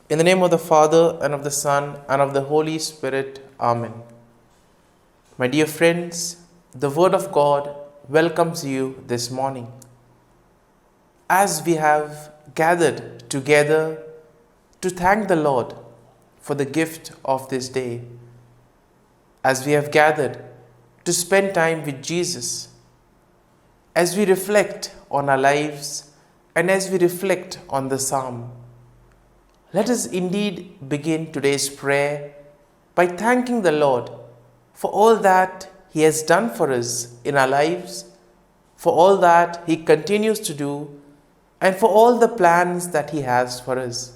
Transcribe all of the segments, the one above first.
In the name of the Father, and of the Son, and of the Holy Spirit. Amen. My dear friends, the Word of God welcomes you this morning. As we have gathered together to thank the Lord for the gift of this day, as we have gathered to spend time with Jesus, as we reflect on our lives and as we reflect on the Psalm, let us indeed begin today's prayer by thanking the Lord for all that He has done for us in our lives, for all that He continues to do, and for all the plans that He has for us.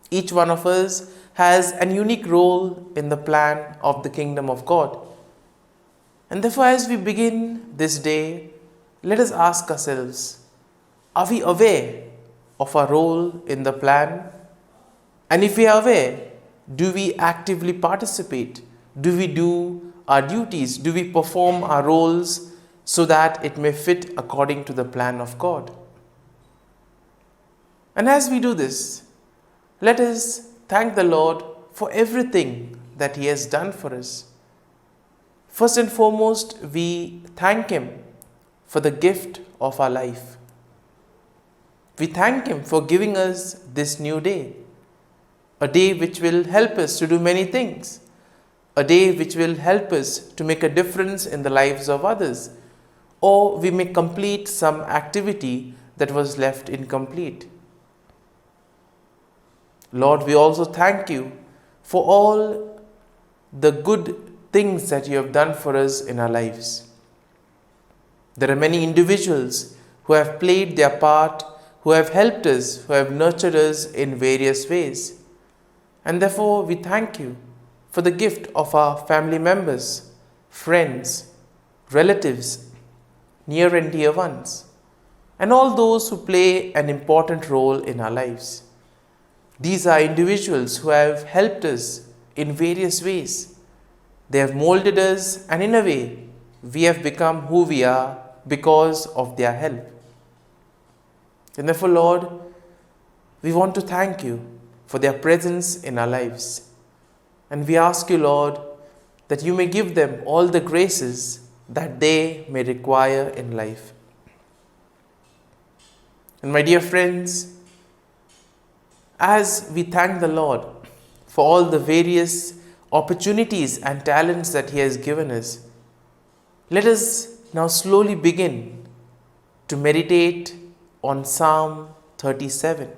Each one of us has a unique role in the plan of the kingdom of God. And therefore, as we begin this day, let us ask ourselves, are we aware of our role in the plan? And if we are aware, do we actively participate? Do we do our duties? Do we perform our roles so that it may fit according to the plan of God? And as we do this, let us thank the Lord for everything that He has done for us. First and foremost, we thank Him for the gift of our life. We thank Him for giving us this new day, a day which will help us to do many things, a day which will help us to make a difference in the lives of others, or we may complete some activity that was left incomplete. Lord, we also thank You for all the good things that You have done for us in our lives. There are many individuals who have played their part, who have helped us, who have nurtured us in various ways. And therefore, we thank You for the gift of our family members, friends, relatives, near and dear ones, and all those who play an important role in our lives. These are individuals who have helped us in various ways. They have molded us, and in a way, we have become who we are because of their help. And therefore, Lord, we want to thank You for their presence in our lives. And we ask You, Lord, that You may give them all the graces that they may require in life. And my dear friends, as we thank the Lord for all the various opportunities and talents that He has given us, let us now slowly begin to meditate on Psalm 37.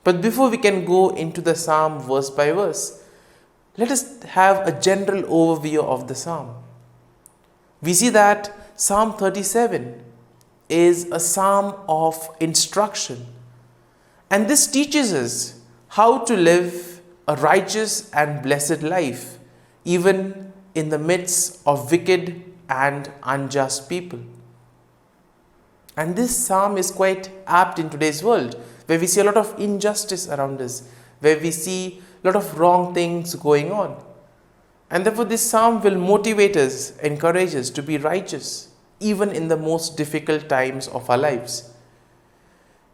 But before we can go into the Psalm verse by verse, let us have a general overview of the Psalm. We see that Psalm 37 is a psalm of instruction. And this teaches us how to live a righteous and blessed life, even in the midst of wicked and unjust people. And this psalm is quite apt in today's world, where we see a lot of injustice around us, where we see a lot of wrong things going on. And therefore this psalm will motivate us, encourage us to be righteous, even in the most difficult times of our lives.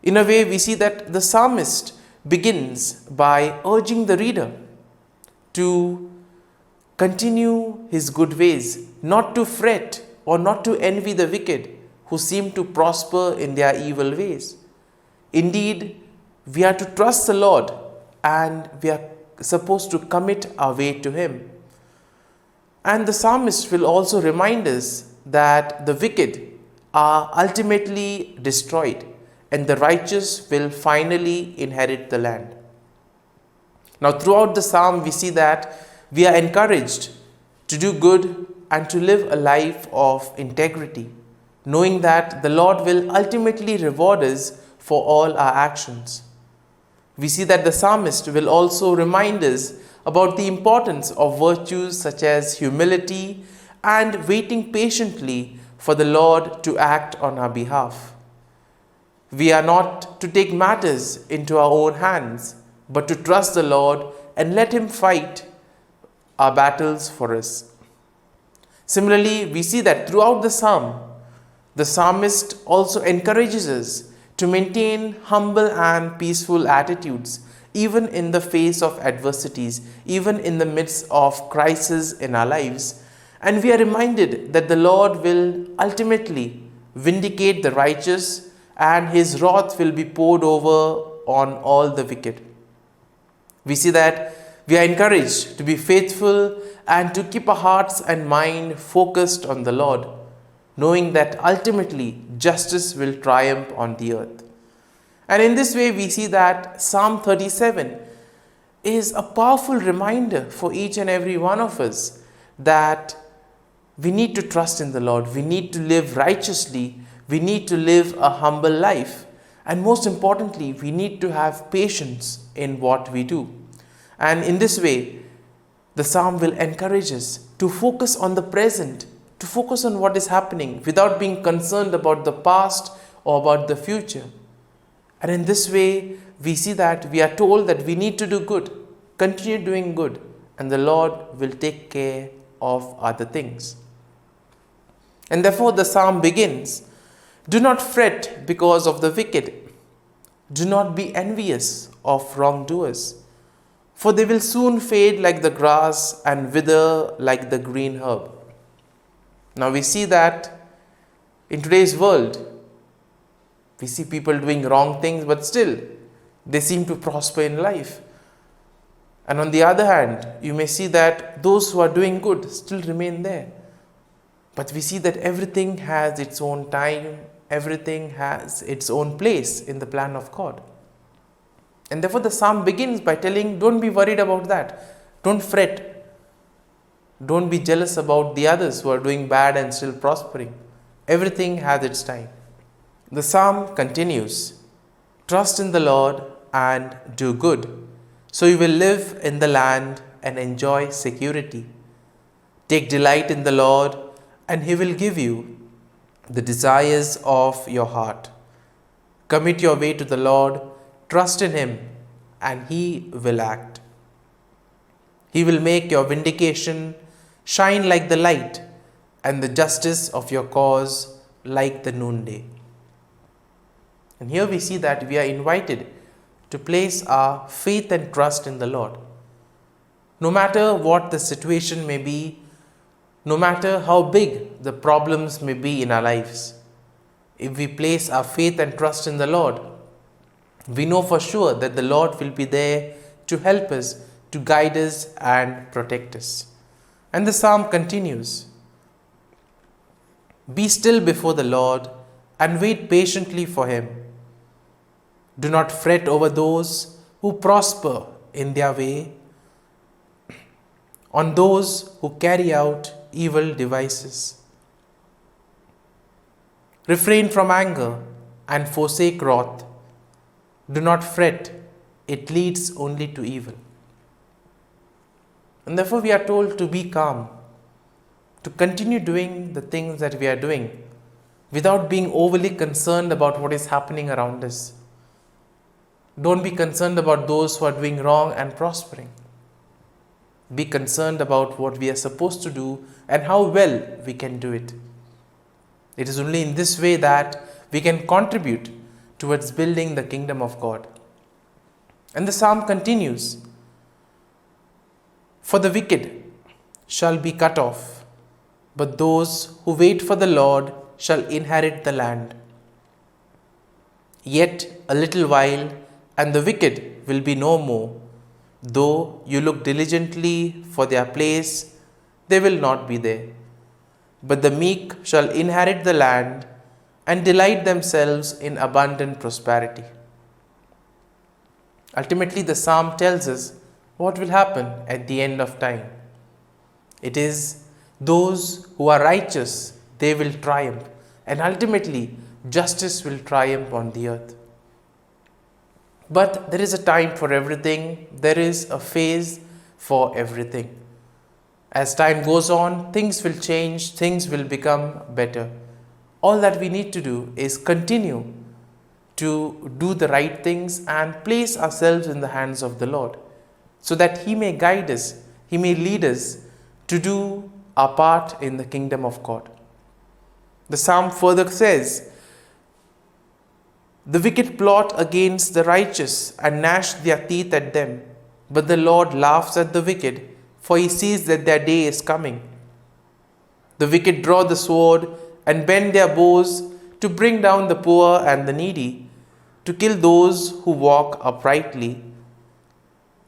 In a way, we see that the psalmist begins by urging the reader to continue his good ways, not to fret or not to envy the wicked who seem to prosper in their evil ways. Indeed, we are to trust the Lord, and we are supposed to commit our way to Him. And the psalmist will also remind us that the wicked are ultimately destroyed and the righteous will finally inherit the land. Now, throughout the psalm, we see that we are encouraged to do good and to live a life of integrity, knowing that the Lord will ultimately reward us for all our actions. We see that the psalmist will also remind us about the importance of virtues such as humility and waiting patiently for the Lord to act on our behalf. We are not to take matters into our own hands, but to trust the Lord and let Him fight our battles for us. Similarly, we see that throughout the psalm, the psalmist also encourages us to maintain humble and peaceful attitudes, even in the face of adversities, even in the midst of crisis in our lives. And we are reminded that the Lord will ultimately vindicate the righteous, and his wrath will be poured over on all the wicked. We see that we are encouraged to be faithful and to keep our hearts and mind focused on the Lord, knowing that ultimately justice will triumph on the earth. And in this way, we see that Psalm 37 is a powerful reminder for each and every one of us that we need to trust in the Lord, we need to live righteously, we need to live a humble life, and most importantly, we need to have patience in what we do. And in this way, the psalm will encourage us to focus on the present, to focus on what is happening without being concerned about the past or about the future. And in this way, we see that we are told that we need to do good, continue doing good, and the Lord will take care of other things. And therefore, the psalm begins, "Do not fret because of the wicked. Do not be envious of wrongdoers, for they will soon fade like the grass and wither like the green herb." Now we see that in today's world, we see people doing wrong things, but still they seem to prosper in life. And on the other hand, you may see that those who are doing good still remain there. But we see that everything has its own time, everything has its own place in the plan of God. And therefore the psalm begins by telling, don't be worried about that. Don't fret. Don't be jealous about the others who are doing bad and still prospering. Everything has its time. The psalm continues, "Trust in the Lord and do good, so you will live in the land and enjoy security. Take delight in the Lord, and he will give you the desires of your heart. Commit your way to the Lord, trust in him, and he will act. He will make your vindication shine like the light, and the justice of your cause like the noonday." And here we see that we are invited to place our faith and trust in the Lord. No matter what the situation may be, no matter how big the problems may be in our lives, if we place our faith and trust in the Lord, we know for sure that the Lord will be there to help us, to guide us and protect us. And the psalm continues, "Be still before the Lord and wait patiently for him. Do not fret over those who prosper in their way, on those who carry out evil devices. Refrain from anger and forsake wrath. Do not fret, it leads only to evil." And therefore we are told to be calm, to continue doing the things that we are doing without being overly concerned about what is happening around us. Don't be concerned about those who are doing wrong and prospering. Be concerned about what we are supposed to do and how well we can do it. It is only in this way that we can contribute towards building the kingdom of God. And the psalm continues, "For the wicked shall be cut off, but those who wait for the Lord shall inherit the land. Yet a little while, and the wicked will be no more. Though you look diligently for their place, they will not be there. But the meek shall inherit the land and delight themselves in abundant prosperity." Ultimately, the psalm tells us what will happen at the end of time. It is those who are righteous, they will triumph, and ultimately justice will triumph on the earth. But there is a time for everything, there is a phase for everything. As time goes on, things will change, things will become better. All that we need to do is continue to do the right things and place ourselves in the hands of the Lord, so that he may guide us, he may lead us to do our part in the kingdom of God. The psalm further says, The wicked plot against the righteous and gnash their teeth at them. But the Lord laughs at the wicked, for he sees that their day is coming. The wicked draw the sword and bend their bows to bring down the poor and the needy, to kill those who walk uprightly.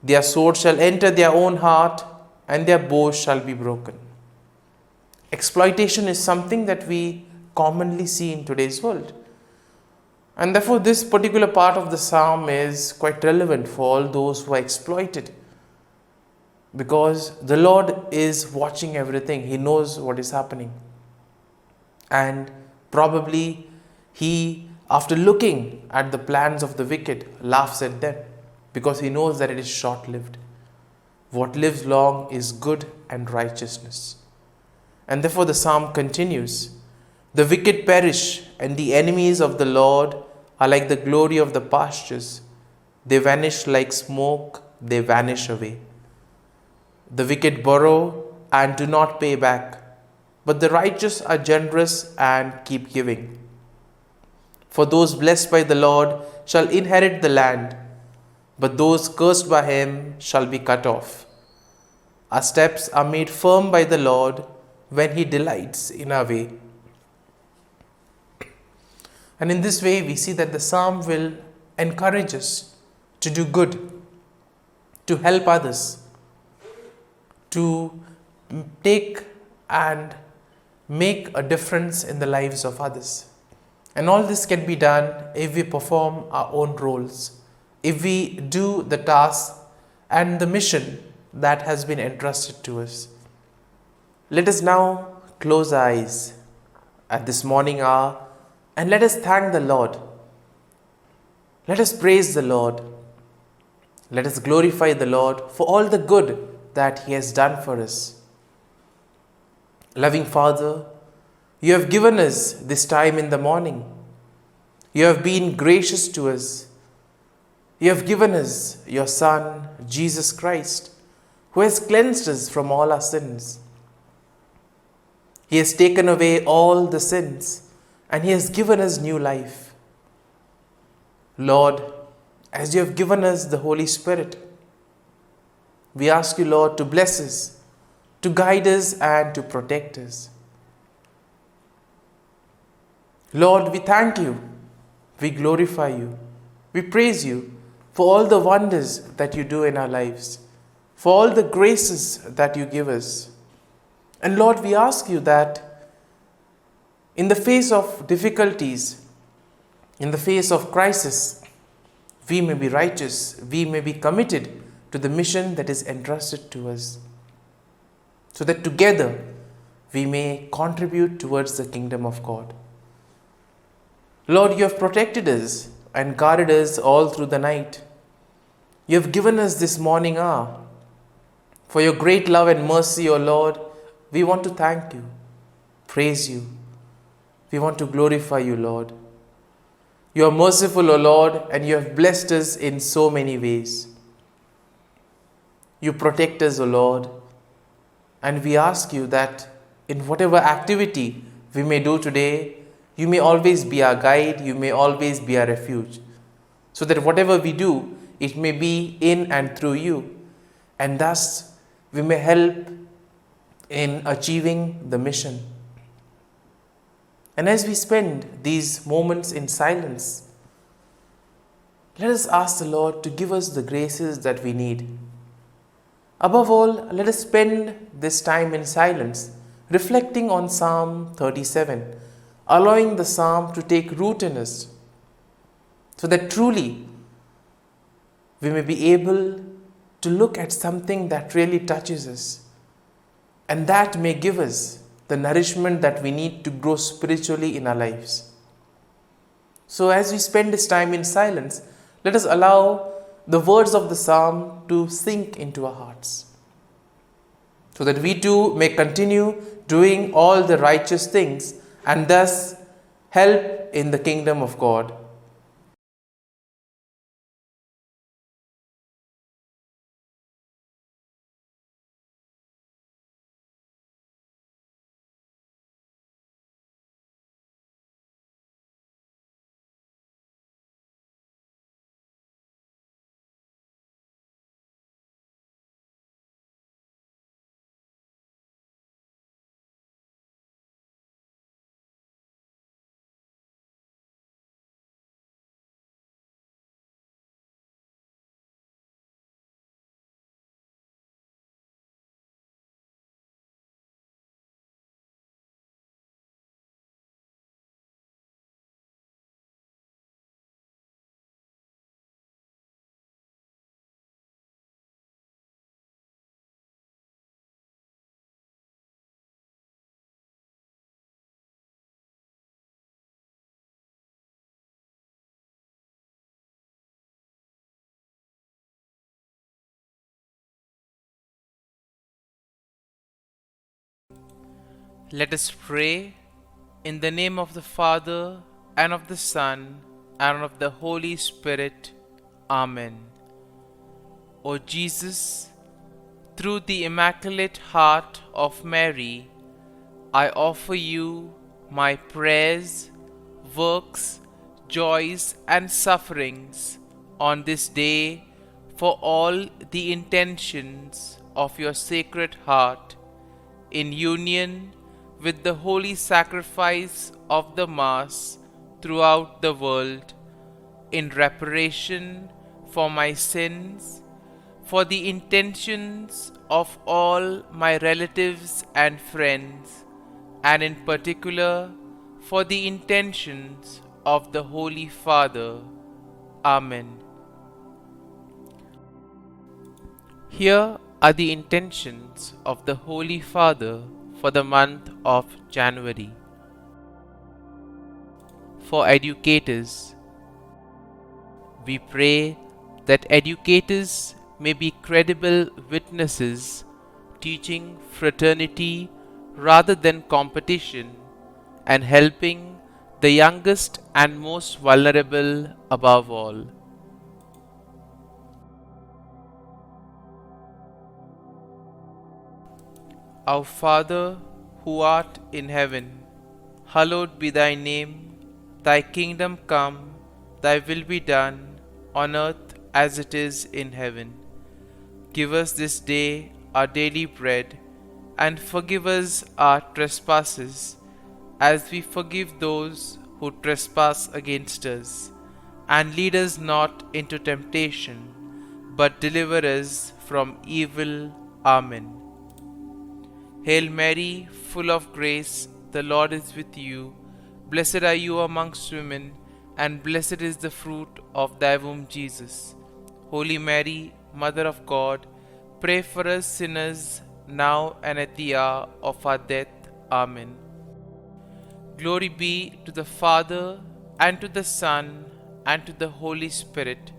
Their sword shall enter their own heart, and their bows shall be broken. Exploitation is something that we commonly see in today's world. And therefore, this particular part of the psalm is quite relevant for all those who are exploited. Because the Lord is watching everything, He knows what is happening. And probably He, after looking at the plans of the wicked, laughs at them, because He knows that it is short-lived. What lives long is good and righteousness. And therefore the psalm continues, the wicked perish, and the enemies of the Lord are like the glory of the pastures. They vanish like smoke, they vanish away. The wicked borrow and do not pay back, but the righteous are generous and keep giving. For those blessed by the Lord shall inherit the land, but those cursed by Him shall be cut off. Our steps are made firm by the Lord when He delights in our way. And in this way, we see that the psalm will encourage us to do good, to help others, to take and make a difference in the lives of others. And all this can be done if we perform our own roles, if we do the task and the mission that has been entrusted to us. Let us now close our eyes at this morning hour and let us thank the Lord. Let us praise the Lord. Let us glorify the Lord for all the good that He has done for us. Loving Father, You have given us this time in the morning. You have been gracious to us. You have given us Your Son, Jesus Christ, who has cleansed us from all our sins. He has taken away all the sins, and He has given us new life. Lord, as You have given us the Holy Spirit, we ask You, Lord, to bless us, to guide us and to protect us. Lord, we thank You, we glorify You, we praise You for all the wonders that You do in our lives, for all the graces that You give us. And Lord, we ask You that in the face of difficulties, in the face of crisis, we may be righteous, we may be committed to the mission that is entrusted to us, so that together we may contribute towards the kingdom of God. Lord, You have protected us and guarded us all through the night. You have given us this morning hour. For Your great love and mercy, O Lord, we want to thank You, praise You. We want to glorify You, Lord. You are merciful, O Lord, and You have blessed us in so many ways. You protect us, O Lord, and we ask You that in whatever activity we may do today, You may always be our guide, You may always be our refuge, so that whatever we do, it may be in and through You, and thus we may help in achieving the mission. And as we spend these moments in silence, let us ask the Lord to give us the graces that we need. Above all, let us spend this time in silence, reflecting on Psalm 37, allowing the psalm to take root in us, so that truly we may be able to look at something that really touches us, and that may give us the nourishment that we need to grow spiritually in our lives. So as we spend this time in silence, let us allow the words of the psalm to sink into our hearts, so that we too may continue doing all the righteous things and thus help in the kingdom of God. Let us pray in the name of the Father, and of the Son, and of the Holy Spirit. Amen. O Jesus, through the Immaculate Heart of Mary, I offer you my prayers, works, joys, and sufferings on this day for all the intentions of your Sacred Heart, in union with the holy sacrifice of the Mass throughout the world, in reparation for my sins, for the intentions of all my relatives and friends, and in particular for the intentions of the Holy Father. Amen. Here are the intentions of the Holy Father for the month of January. For educators, we pray that educators may be credible witnesses, teaching fraternity rather than competition, and helping the youngest and most vulnerable above all. Our Father, who art in heaven, hallowed be thy name. Thy kingdom come, thy will be done, on earth as it is in heaven. Give us this day our daily bread, and forgive us our trespasses, as we forgive those who trespass against us. And lead us not into temptation, but deliver us from evil. Amen. Hail Mary, full of grace, the Lord is with you. Blessed are you amongst women, and blessed is the fruit of thy womb, Jesus. Holy Mary, Mother of God, pray for us sinners, now and at the hour of our death. Amen. Glory be to the Father, and to the Son, and to the Holy Spirit,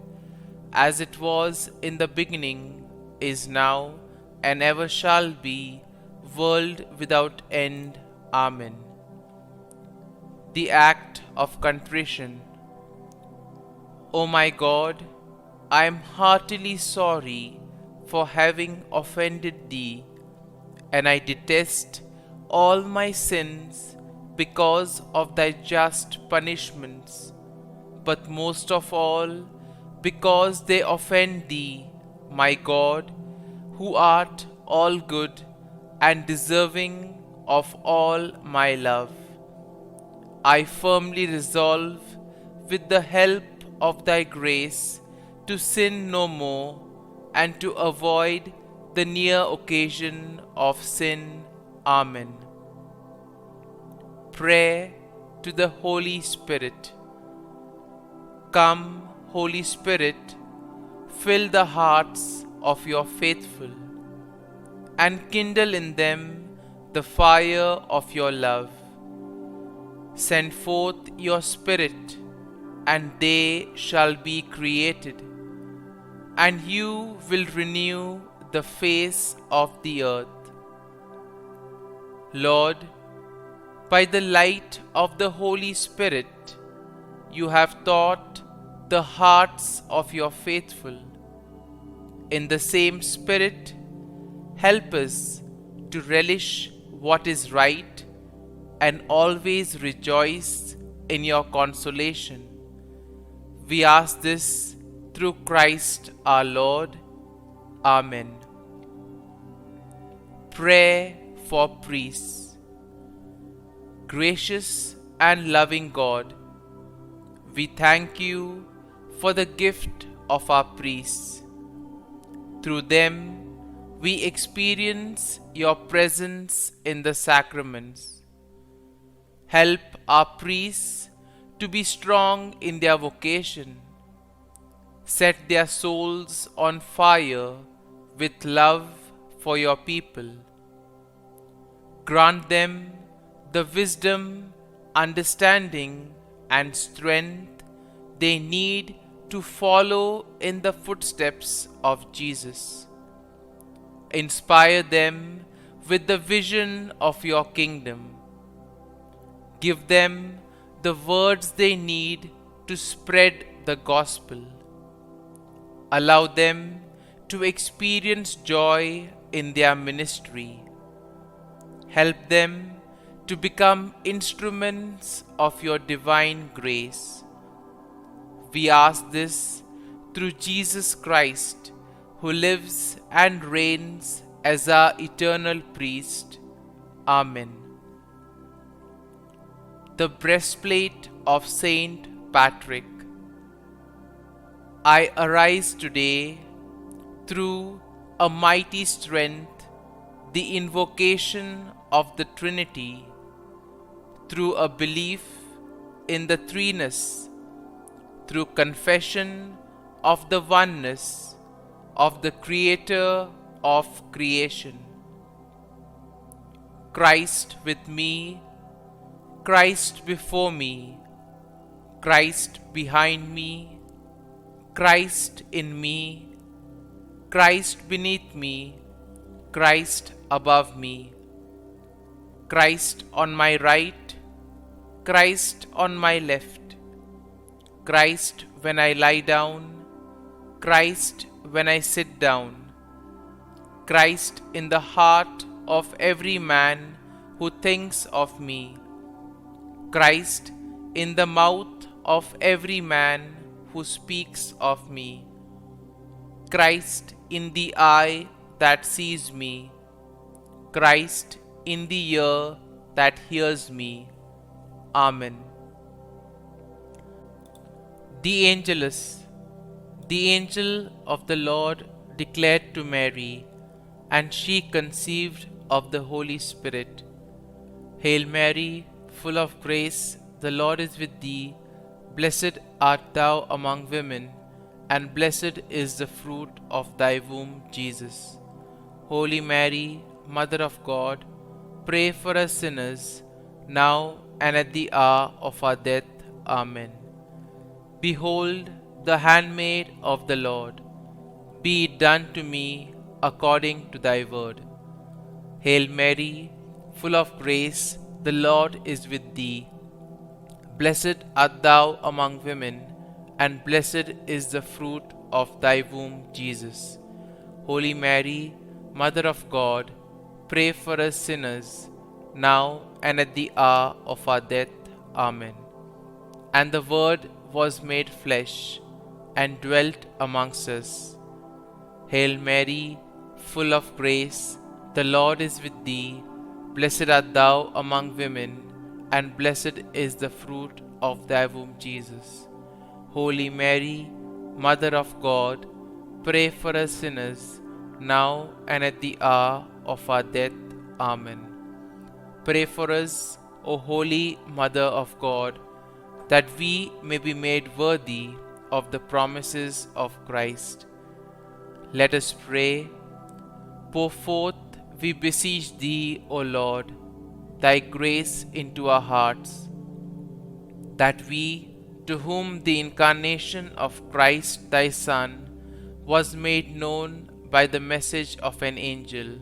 as it was in the beginning, is now, and ever shall be, world without end. Amen. The act of contrition. O my God, I am heartily sorry for having offended thee, and I detest all my sins because of thy just punishments, but most of all because they offend thee, my God, who art all good and deserving of all my love. I firmly resolve, with the help of thy grace, to sin no more, and to avoid the near occasion of sin. Amen. Prayer to the Holy Spirit. Come, Holy Spirit, fill the hearts of your faithful, and kindle in them the fire of your love. Send forth your Spirit, and they shall be created, and you will renew the face of the earth. Lord, by the light of the Holy Spirit, you have taught the hearts of your faithful. In the same Spirit, help us to relish what is right and always rejoice in your consolation. We ask this through Christ our Lord. Amen. Prayer for priests. Gracious and loving God, we thank you for the gift of our priests. Through them, we experience your presence in the sacraments. Help our priests to be strong in their vocation. Set their souls on fire with love for your people. Grant them the wisdom, understanding, and strength they need to follow in the footsteps of Jesus. Inspire them with the vision of your kingdom. Give them the words they need to spread the gospel. Allow them to experience joy in their ministry. Help them to become instruments of your divine grace. We ask this through Jesus Christ, who lives and reigns as our eternal priest. Amen. The breastplate of Saint Patrick. I arise today through a mighty strength, the invocation of the Trinity, through a belief in the threeness, through confession of the oneness of the Creator of creation. Christ with me, Christ before me, Christ behind me, Christ in me, Christ beneath me, Christ above me, Christ on my right, Christ on my left, Christ when I lie down, Christ when I sit down, Christ in the heart of every man who thinks of me, Christ in the mouth of every man who speaks of me, Christ in the eye that sees me, Christ in the ear that hears me. Amen. The Angelus. The angel of the Lord declared to Mary, and she conceived of the Holy Spirit. Hail Mary, full of grace, the Lord is with thee. Blessed art thou among women, and blessed is the fruit of thy womb, Jesus. Holy Mary, Mother of God, pray for us sinners, now and at the hour of our death. Amen. Behold, the handmaid of the Lord. Be it done to me according to thy word. Hail Mary, full of grace, the Lord is with thee. Blessed art thou among women, and blessed is the fruit of thy womb, Jesus. Holy Mary, Mother of God, pray for us sinners, now and at the hour of our death. Amen. And the Word was made flesh, and dwelt amongst us. Hail Mary, full of grace, the Lord is with thee. Blessed art thou among women, and blessed is the fruit of thy womb, Jesus. Holy Mary, Mother of God, pray for us sinners, now and at the hour of our death. Amen. Pray for us, O Holy Mother of God, that we may be made worthy of the promises of Christ. Let us pray. Pour forth, we beseech thee, O Lord, thy grace into our hearts, that we, to whom the incarnation of Christ thy Son was made known by the message of an angel,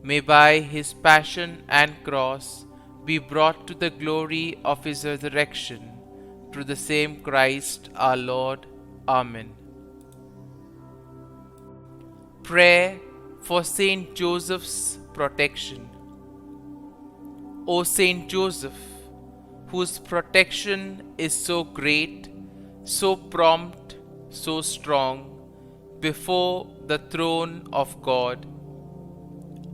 may by his passion and cross be brought to the glory of his resurrection, through the same Christ our Lord. Amen. Prayer for Saint Joseph's protection. O Saint Joseph, whose protection is so great, so prompt, so strong, before the throne of God,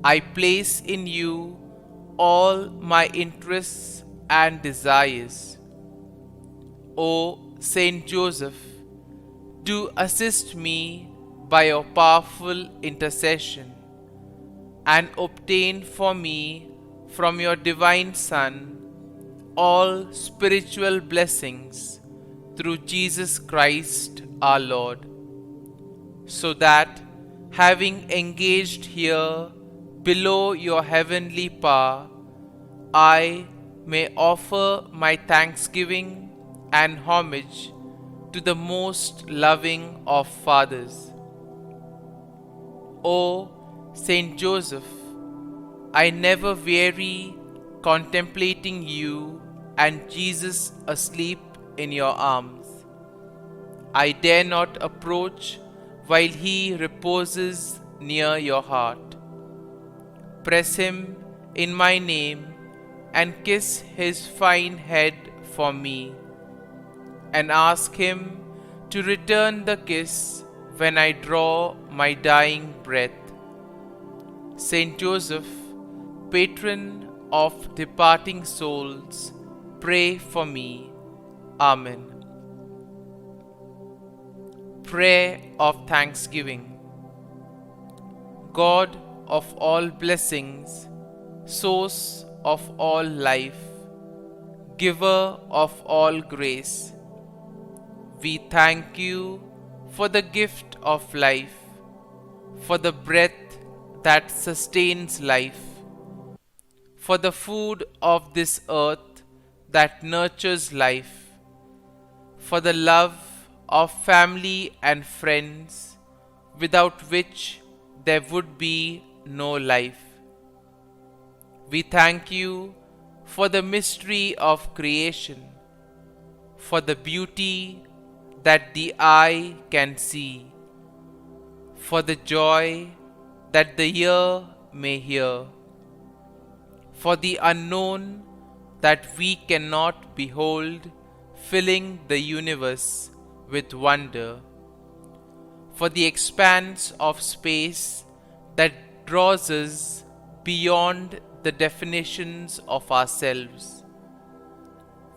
I place in you all my interests and desires. O Saint Joseph, do assist me by your powerful intercession, and obtain for me from your divine Son all spiritual blessings through Jesus Christ our Lord, so that, having engaged here below your heavenly power, I may offer my thanksgiving and homage to the most loving of fathers. O Saint Joseph, I never weary contemplating you and Jesus asleep in your arms. I dare not approach while he reposes near your heart. Press him in my name and kiss his fine head for me, and ask him to return the kiss when I draw my dying breath. Saint Joseph, patron of departing souls, pray for me. Amen. Prayer of Thanksgiving. God of all blessings, source of all life, giver of all grace, we thank you for the gift of life, for the breath that sustains life, for the food of this earth that nurtures life, for the love of family and friends, without which there would be no life. We thank you for the mystery of creation, for the beauty that the eye can see, for the joy that the ear may hear, for the unknown that we cannot behold, filling the universe with wonder, for the expanse of space that draws us beyond the definitions of ourselves.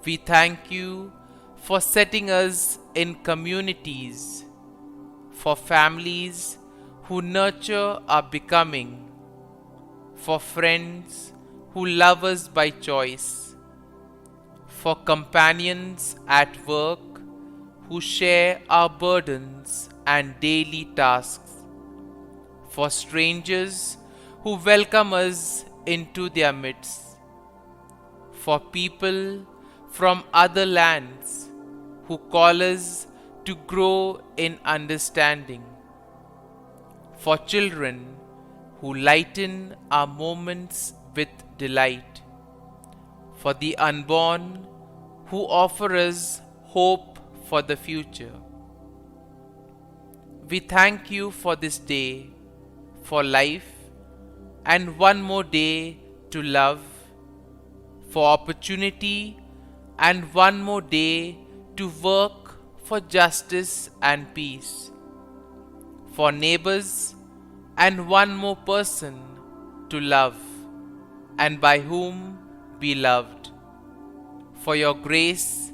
We thank you for setting us in communities, for families who nurture our becoming, for friends who love us by choice, for companions at work who share our burdens and daily tasks, for strangers who welcome us into their midst, for people from other lands who call us to grow in understanding, for children who lighten our moments with delight, for the unborn who offer us hope for the future. We thank you for this day, for life, and one more day to love, for opportunity, and one more day to work for justice and peace, for neighbors, and one more person to love, and by whom be loved, for your grace,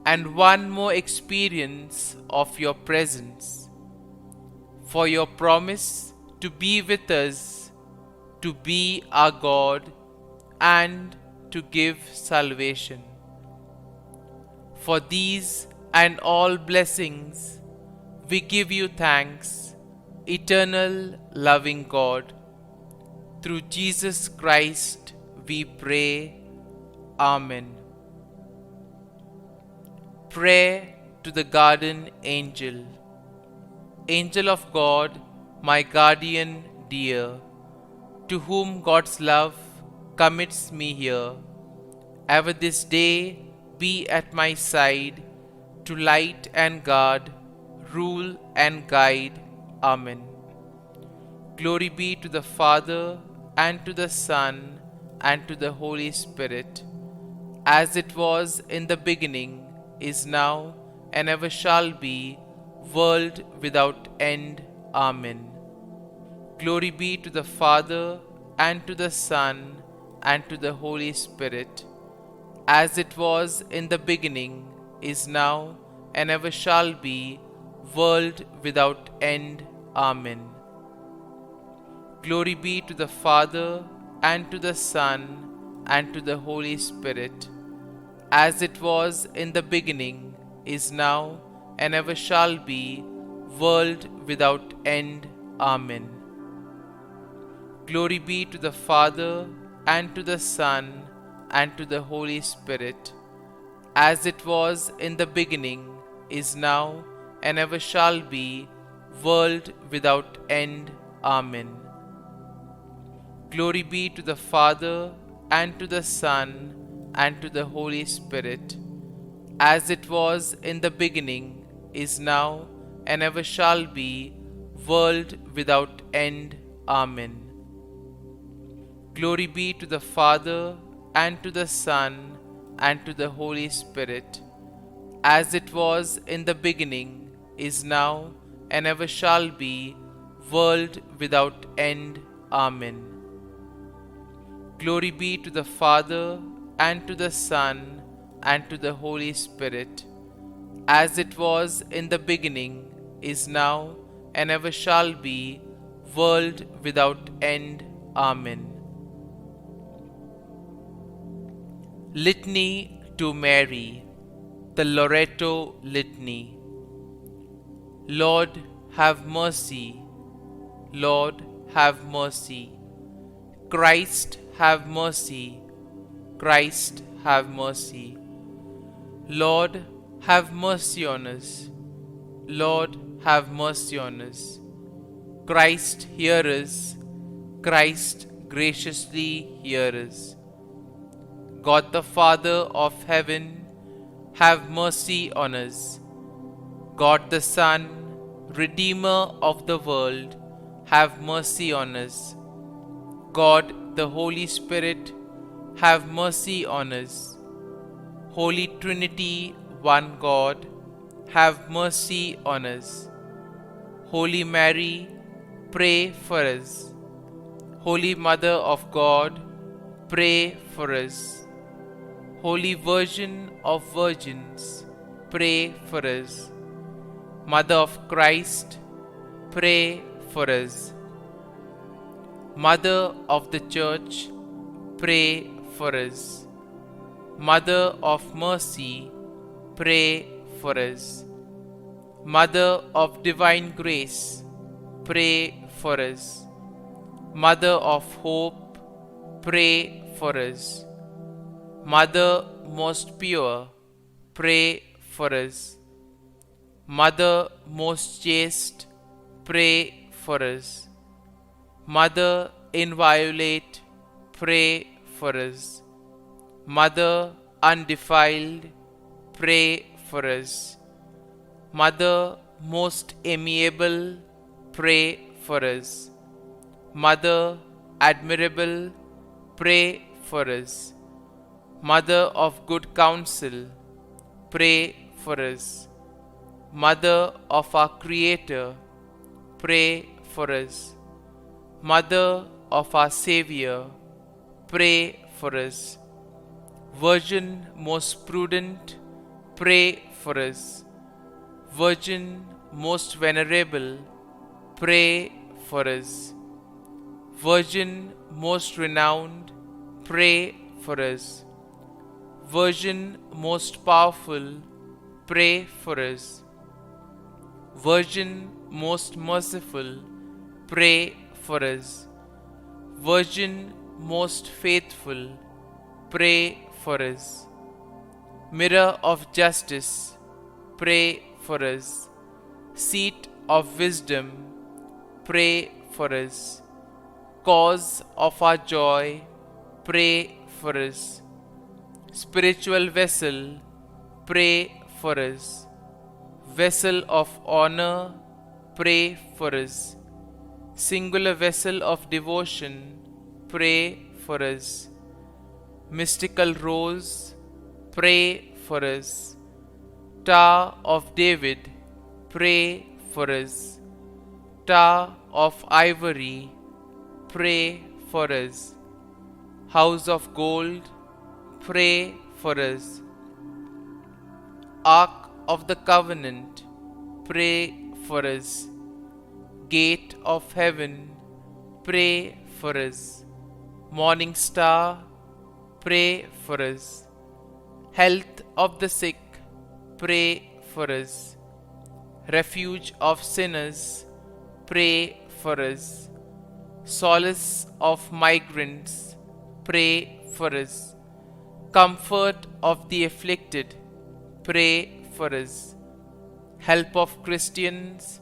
and one more experience of your presence, for your promise to be with us, to be our God, and to give salvation. For these and all blessings, we give you thanks, eternal loving God. Through Jesus Christ we pray. Amen. Prayer to the Guardian Angel. Angel of God, my guardian dear, to whom God's love commits me here, ever this day be at my side, to light and guard, rule and guide. Amen. Glory be to the Father, and to the Son, and to the Holy Spirit, as it was in the beginning, is now, and ever shall be, world without end. Amen. Glory be to the Father, and to the Son, and to the Holy Spirit, as it was in the beginning, is now, and ever shall be, world without end. Amen. Glory be to the Father, and to the Son, and to the Holy Spirit, as it was in the beginning, is now, and ever shall be, world without end. Amen. Glory be to the Father, and to the Son, and to the Holy Spirit, as it was in the beginning, is now, and ever shall be, world without end. Amen. Glory be to the Father, and to the Son, and to the Holy Spirit, as it was in the beginning, is now, and ever shall be, world without end. Amen. Glory be to the Father, and to the Son, and to the Holy Spirit, as it was in the beginning, is now, and ever shall be, world without end. Amen. Glory be to the Father, and to the Son, and to the Holy Spirit, as it was in the beginning, is now, and ever shall be, world without end. Amen. Litany to Mary, the Loreto Litany. Lord, have mercy. Lord, have mercy. Christ, have mercy. Christ, have mercy. Lord, have mercy on us. Lord, have mercy on us. Christ, hear us. Christ, graciously hear us. God the Father of heaven, have mercy on us. God the Son, Redeemer of the world, have mercy on us. God the Holy Spirit, have mercy on us. Holy Trinity, one God, have mercy on us. Holy Mary, pray for us. Holy Mother of God, pray for us. Holy Virgin of Virgins, pray for us. Mother of Christ, pray for us. Mother of the Church, pray for us. Mother of Mercy, pray for us. Mother of Divine Grace, pray for us. Mother of Hope, pray for us. Mother most pure, pray for us. Mother most chaste, pray for us. Mother inviolate, pray for us. Mother undefiled, pray for us. Mother most amiable, pray for us. Mother admirable, pray for us. Mother of good counsel, pray for us. Mother of our Creator, pray for us. Mother of our Saviour, pray for us. Virgin most prudent, pray for us. Virgin most venerable, pray for us. Virgin most renowned, pray for us. Virgin most powerful, pray for us. Virgin most merciful, pray for us. Virgin most faithful, pray for us. Mirror of justice, pray for us. Seat of wisdom, pray for us. Cause of our joy, pray for us. Spiritual vessel, pray for us. Vessel of honor, pray for us. Singular vessel of devotion, pray for us. Mystical rose, pray for us. Tower of David, pray for us. Tower of ivory, pray for us. House of gold, pray for us. Ark of the Covenant, pray for us. Gate of heaven, pray for us. Morning star, pray for us. Health of the sick, pray for us. Refuge of sinners, pray for us. Solace of migrants, pray for us. Comfort of the afflicted, pray for us. Help of Christians,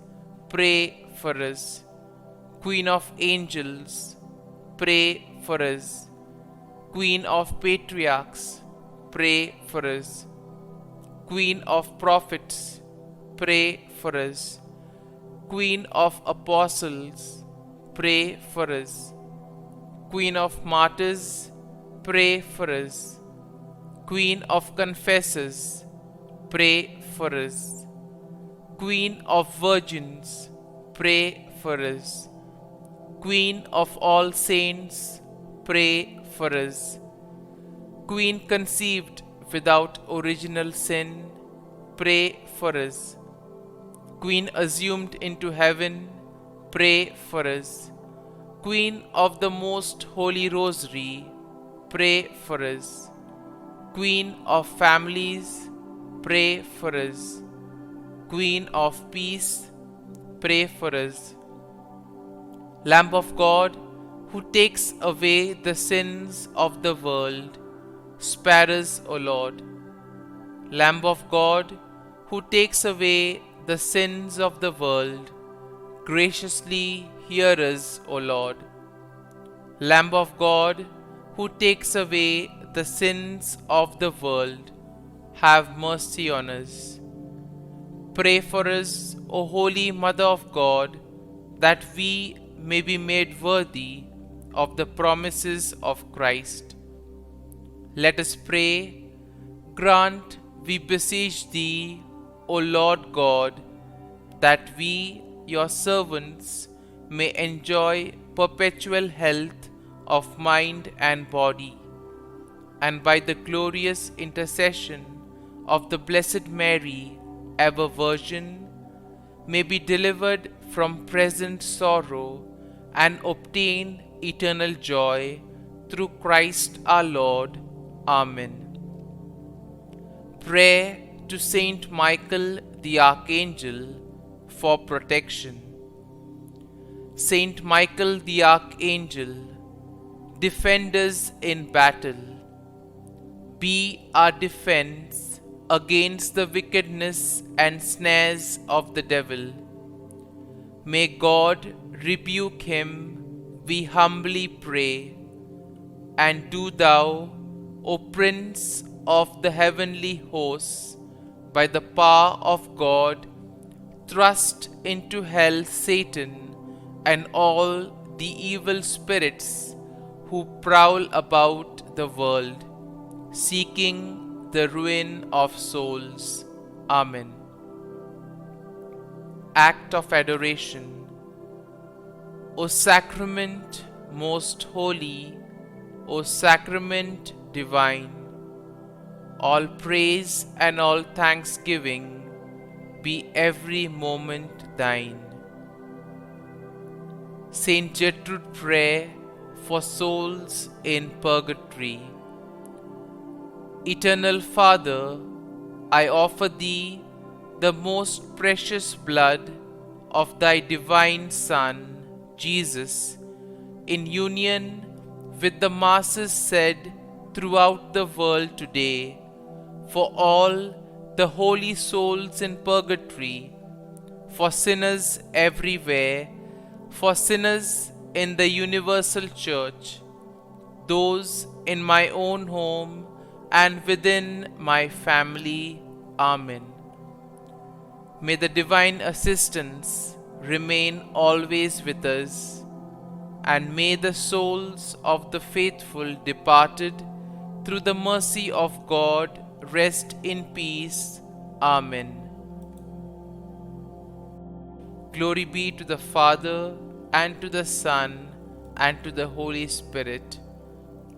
pray for us. Queen of angels, pray for us. Queen of Patriarchs, pray for us. Queen of Prophets, pray for us. Queen of Apostles, pray for us. Queen of Martyrs, pray for us. Queen of Confessors, pray for us. Queen of Virgins, pray for us. Queen of all saints, pray for us. Queen conceived without original sin, pray for us. Queen assumed into heaven, pray for us. Queen of the Most Holy Rosary, pray for us. Queen of families, pray for us. Queen of peace, pray for us. Lamb of God, who takes away the sins of the world, spare us, O Lord. Lamb of God, who takes away the sins of the world, graciously hear us, O Lord. Lamb of God, who takes away the sins of the world, have mercy on us. Pray for us, O Holy Mother of God, that we may be made worthy of the promises of Christ. Let us pray. Grant, we beseech Thee, O Lord God, that we, Your servants, may enjoy perpetual health of mind and body, and by the glorious intercession of the Blessed Mary, ever Virgin, may be delivered from present sorrow and obtain eternal joy through Christ our Lord. Amen. Prayer to Saint Michael the Archangel for protection. Saint Michael the Archangel, defend us in battle. Be our defense against the wickedness and snares of the devil. May God rebuke him, we humbly pray. And do Thou, O Prince of the heavenly hosts, by the power of God, thrust into hell Satan and all the evil spirits who prowl about the world, seeking the ruin of souls. Amen. Act of Adoration. O Sacrament most holy, O Sacrament divine, all praise and all thanksgiving be every moment Thine. Saint Gertrude Prayer for souls in purgatory. Eternal Father, I offer Thee the most precious blood of Thy divine Son, Jesus, in union with the masses said throughout the world today, for all the holy souls in purgatory, for sinners everywhere, for sinners in the universal church, those in my own home and within my family. Amen. May the divine assistance remain always with us, and may the souls of the faithful departed through the mercy of God rest in peace. Amen. Glory be to the Father, and to the Son, and to the Holy Spirit,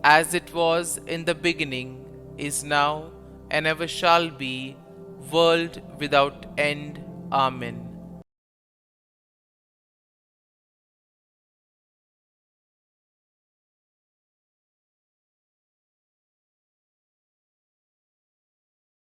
as it was in the beginning, is now, and ever shall be, world without end. Amen.